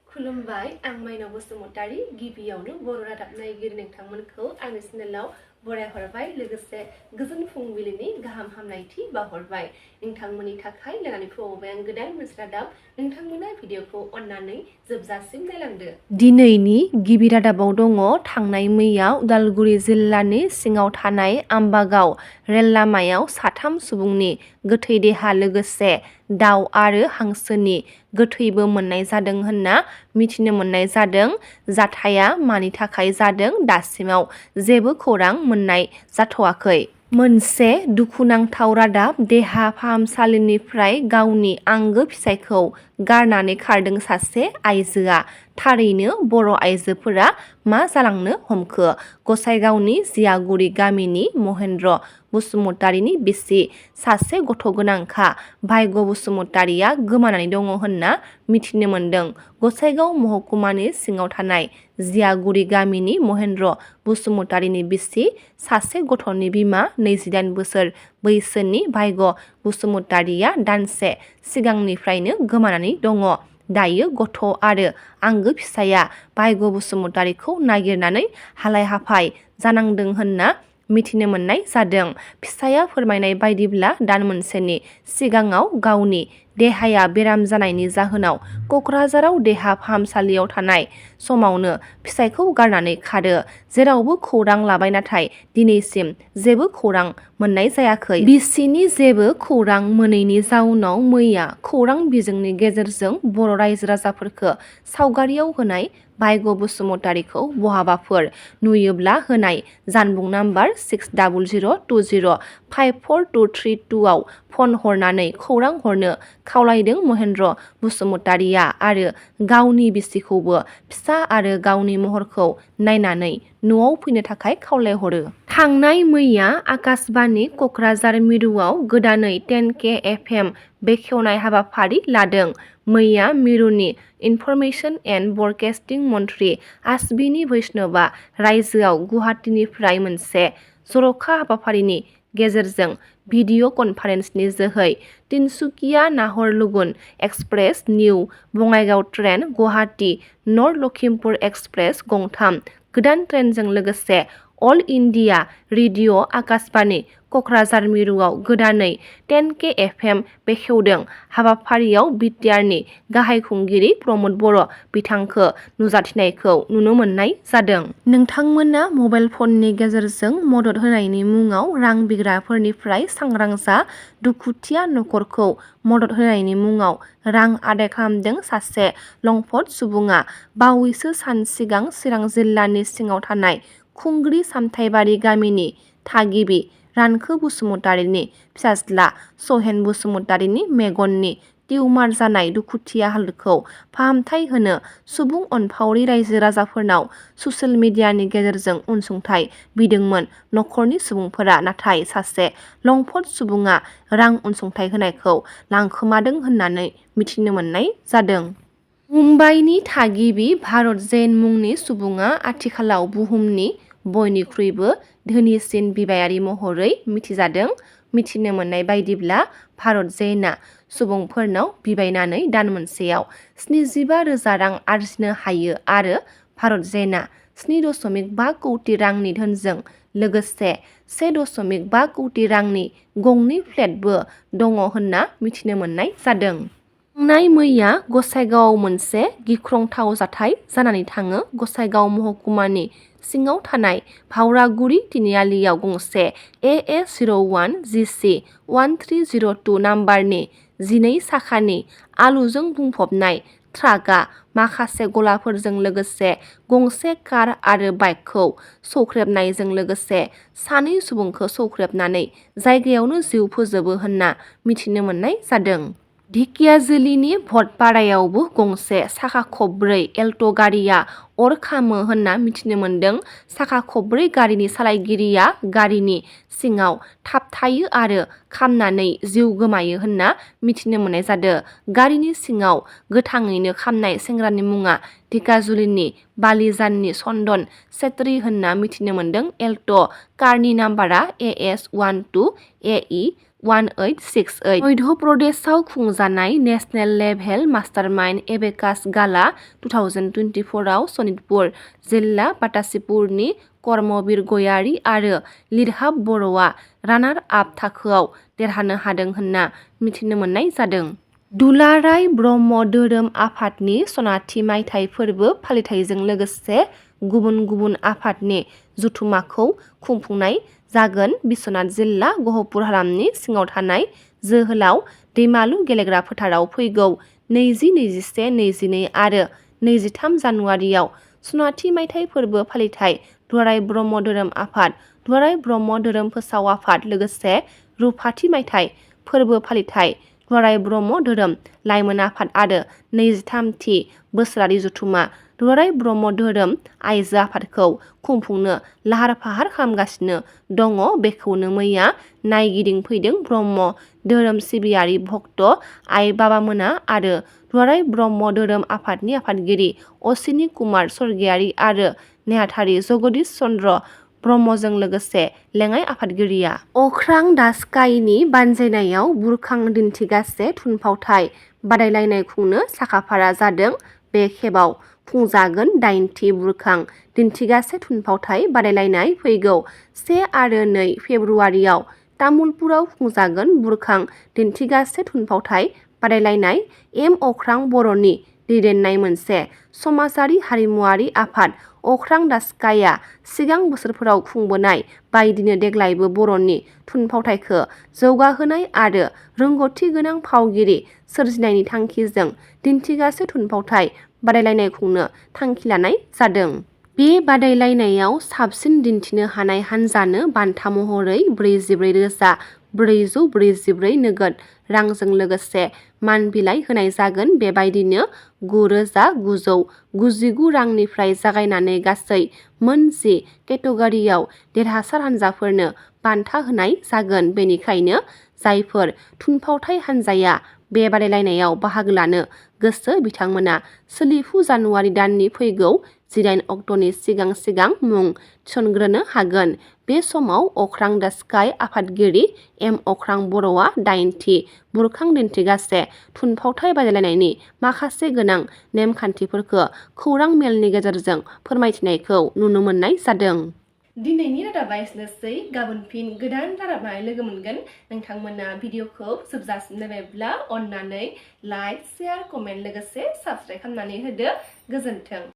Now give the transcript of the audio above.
खुलुमबाय आं माइनाव बसुमतारी गिबियावनो बर' रादाब नायगिरि नोंथांमोनखौ आंनि चेनेलाव बरायहरबाय लोगोसे गोजोन फुंबिलिनि गाहाम हामलायथि बावहरबाय नोंथांमोननि थाखाय लानानै फैबाय आं गोदान मोनसे रादाब नोंथांमोना भिडिअखौ अननानै जोबजासिम नायलांदो। दिनैनि गिबि रादाबाव दङ थांनाय मैया उदालगुरि जिल्लानि सिङाव थानाय आम्बागाव रेल लामायाव साथाम सुबुंनि गोथै देहा लोगोसे दाउ आरो हांसोनि गोथैबो मोननाय जादों होनना मिथिनो मोननाय जादों। जाथाया मानि थाखाय जादों दासिमाव जेबो खौरां मोननाय जाथ'वाखै। मोनसे दुखुनांथाव रादाब देहा फाहामसालिनिफ्राय गावनि आंगो फिसायखौ गारनानै खारदों सासे आइजोआ। थारैनो बर' आइजोफोरा मा जालांनो हमखो? गसाइगावनि जियागुरि गामिनि महेन्द्र बसुमतारीनि बिसि सासे गथ' गोनांखा भाग्य बसुमतारीया गोमानानै दङ होनना मिथिनो मोनदों। गसाइगाव महकुमानि सिङाव थानाय जियागुरि गामिनि महेन्द्र बसुमतारीनि बिसि सासे गथ'नि बिमा 28 बोसोर बैसोनि भाग्य बसुमतारीया दानसे सिगांनिफ्रायनो गोमानानै दङ। दायो गथ' आरो आंगो फिसाया भाग्य बसुमतारीखौ नागिरनानै हालाय हाफाय जानांदों होनना मिथिनो मोननाय जादों। फिसाया फोरमायनाय बायदिब्ला दान मोनसेनि सिगाङाव गावनि देहाया बेराम जानायनि जाहोनाव कक्राझाराव देहा फाहामसालियाव थानाय समावनो फिसायखौ गारनानै खारो। जेरावबो खौरां लाबाय नाथाय दिनैसिम जेबो खौरां मोननाय जायाखै। बिसिनि जेबो खौरां मोनैनि जाउनाव मैया खौरां बिजोंनि गेजेरजों बर' रायजो राजाफोरखौ सावगारियाव होनाय भाग्य बसुमतारीखौ बहाबाफोर नुयोब्ला होनाय जानबुं नाम्बार 6020205422 आव फन हरनानै खौरां हरनो खावलायदों महेन्द्र बसुमतारीया आरो गावनि बिसिखौबो फिसा आरो गावनि महरखौ नायनानै न'आव फैनो थाखाय खावलायहरो। थांनाय मैया आकाशबाणी कक्राझार मिरुआव गोदानै 10K FM बेखेवनाय हाबाफारि लादों। मैया मिरुनि इनफरमेशन एन्ड ब्रडकास्टिं मन्थ्रि आश्विनी वैष्णवआ रायजोआव गुवाहाटीनिफ्राय मोनसे जर'खा हाबाफारिनि गेजेरजों भिडिअ' कनफारेन्सनि जोहै Tinsukia Naharlagun Express New Bongaigaon train Guwahati North Lakhimpur Express गंथाम गोदान ट्रेनजों लोगोसे All India Radio' Akashvani Kokrajhar मिरुआव गोदानै 10K FM बेखेवदों। हाबाफारियाव बिटिआरनि गाहाय खुंगिरि प्रमद बर' बिथांखौ नुजाथिनायखौ नुनो मोननाय जादों। नोंथांमोना मबाइल फननि गेजेरजों मदद होनायनि मुङाव रां बिग्राफोरनिफ्राय सांग्रां जा। दुखुथिया नखरखौ मदद होनायनि मुङाव रां आदाय खालामदों सासे लंफट सुबुङा। बावैसो सान सिगां चिरां जिल्लानि सिङाव थानाय खुंग्रि सामथाइबारि गामिनि थागिबि रानखो बसुमतारीनि फिसाज्ला सहेन बसुमतारीनि मेगननि टिउमार जानाय दुखुथिया हालोदखौ फाहामथाय होनो सुबुं अनफावरि रायजो राजाफोरनाव ससियेल मिडियानि गेजेरजों अनसुंथाइ बिदोंमोन नखरनि सुबुंफोरा। नाथाय सासे लंफट सुबुङा रां अनसुंथाइ होनायखौ लांखोमादों होननानै मिथिनो मोननाय जादों। मुम्बाइनि थागिबि भारत जैन मुंनि सुबुङा आथिखालाव बुहुमनि बयनिख्रुइबो धोनिसिन बिबायारि महरै मिथिजादों। मिथिनो मोननाय बायदिब्ला भारत जैनआ सुबुंफोरनाव बिबायनानै दान मोनसेयाव 75,000 रां आरजिनो हायो आरो भारत जैनआ 7.5 कौटि रांनि धोनजों लोगोसे 1.5 कौटि रांनि गंनै फ्लेटबो दङ होनना मिथिनो मोननाय जादों। थांनाय मैया गसाइगावआव मोनसे गिख्रंथाव जाथाय जानानै थाङो। गसाइगाव महकुमानि सिङाव थानाय भावरागुरि तिनिआलियाव गंसे AA01 GC 1302 नाम्बारनि 12 साखानि आलुजों बुंफबनाय ट्राकआ माखासे गलाफोरजों लोगोसे गंसे कार आरो बाइकखौ सौख्रेबनायजों लोगोसे सानै सुबुंखौ सौख्रेबनानै जायगायावनो जिउ फोजोबो होनना मिथिनो मोननाय जादों। ढेकियाजुलिनि भटपारायावबो गंसे साखा खबब्रै एल्ट' गारिया अर खामो होनना मिथिनो मोन्दों। साखा खबब्रै गारिनि सालायगिरिया गारिनि सिङाव थाबथायो आरो खामनानै जिउ गोमायो होनना मिथिनो मोननाय जादों। गारिनि सिङाव गोथाङैनो खामनाय सेंग्रानि मुङा ढेकियाजुलिनि बालिजाननि चन्दन सेत्री होनना मिथिनो मोन्दों। एल्ट' कारनि नाम्बारा AS12AE 1868। मध्य प्रदेशआव खुंजानाय नेशनेल लेभेल मास्टारमाइन्ड एबेकास गाला 2024 आव सनितपुर जिल्ला बातासिपुरनि कर्मवीर गयारी आरो लिरहाब बर'आ रानार आप थाखोआव देरहानो हादों होनना मिथिनो मोननाय जादों। दुलाराय ब्रह्म धोरोम आफादनि सनाथि मायथाइ फोरबो फालिथायजों लोगोसे गुबुन गुबुन आफादनि जथुम्माखौ खुंफुंनाय जागोन। बिश्वनाथ जिल्ला गहपुर हालामनि सिङाव थानाय जोहोलाव दैमालु गेलेग्रा फोथाराव फैगौ 20, 21, 22 आरो 23 जानुवारियाव सनाथि मायथाइ फोरबो फालिथाय दुलाराय ब्रह्म धोरोम आफाद, दुलाराय ब्रह्म धोरोम फोसाव आफाद लोगोसे रुफाथि मायथाइ फोरबो फालिथाय दुलाराय ब्रह्म धोरोम लाइमोन आफाद आरो 23थि बोसोरारि जथुम्मा दुलाराय ब्रह्म धोरोम आइजो आफादखौ खुंफुंनो लाहार फाहार खालामगासिनो दङ। बेखौनो मैया नायगिदिंफैदों ब्रह्म धोरोम सिबियारि भक्त आइ बाबामोना आरो दुलाराय ब्रह्म धोरोम आफादनि आफादगिरि अश्विनी कुमार स्वर्गियारि आरो नेहाथारि जगदीश चन्द्र ब्रह्मजों लोगोसे लेङाइ आफादगिरिया। अख्रां दा स्काइनि बानजायनायाव बुरखां दिन्थिगासे थुनफावथाय बादायलायनाय खुंनो साखाफारा जादों। बे खेबाव खुंजागोन 9थि बुरखां दिन्थिगासे थुनफावथाय बादायलायनाय फैगौ 1 आरो 2 फेब्रुवारियाव तामुलपुराव खुंजागोन। बुरखां दिन्थिगासे थुनफावथाय बादायलायनाय एम अख्रां बर'नि दैदेननाय मोनसे समाजारि हारिमुवारि आफाद। अख्रां दा स्काइआ सिगां बोसोरफोराव खुंबोनाय बायदिनो देग्लायबो बर'नि थुनफावथायखौ जौगाहोनाय आरो रोंग'थि गोनां फावगिरि सोरजिनायनि थांखिजों दिन्थिगासे थुनफावथाय बादायलायनाय खुंनो थांखि लानाय जादों। बे बादायलायनायाव साबसिन दिन्थिनो हानाय हानजानो बान्था महरै 44,444 नोगोद रांजों लोगोसे मान बिलाइ होनाय जागोन। बेबायदिनो 9,999 रांनिफ्राय जागायनानै गासै मोन 10 केटेगरियाव देरहासार हानजाफोरनो बान्था होनाय जागोन। बेनिखायनो जायफोर थुनफावथाय हानजाया बे बादायलायनायाव बाहागो लानो गोसो बिथांमोना सोलिफु जानुवारि दाननि फैगौ 18 अक्ट'नि सिगां सिगां मुं थिसनग्रोनो हागोन। बे समाव अख्रां दा स्काइ आफादगिरि एम अख्रां बर'आ 8थि बुरखां दिन्थिगासे थुनफावथाय बादायलायनायनि माखासे गोनां नेमखान्थिफोरखौ खौरां मेलनि गेजेरजों फोरमायथिनायखौ नुनो मोननाय जादों। दिनैनि रादाबा एसेनोसै। गाबोन फिन गोदान रादाबा लोगो मोनगोन। नोंथांमोना भिडिअखौ जोबजासिम नायबायब्ला अननानै लाइक, शेयार, कमेन्ट लोगोसे साबस्क्राइब खालामनानै होदो। गोजोन्थों।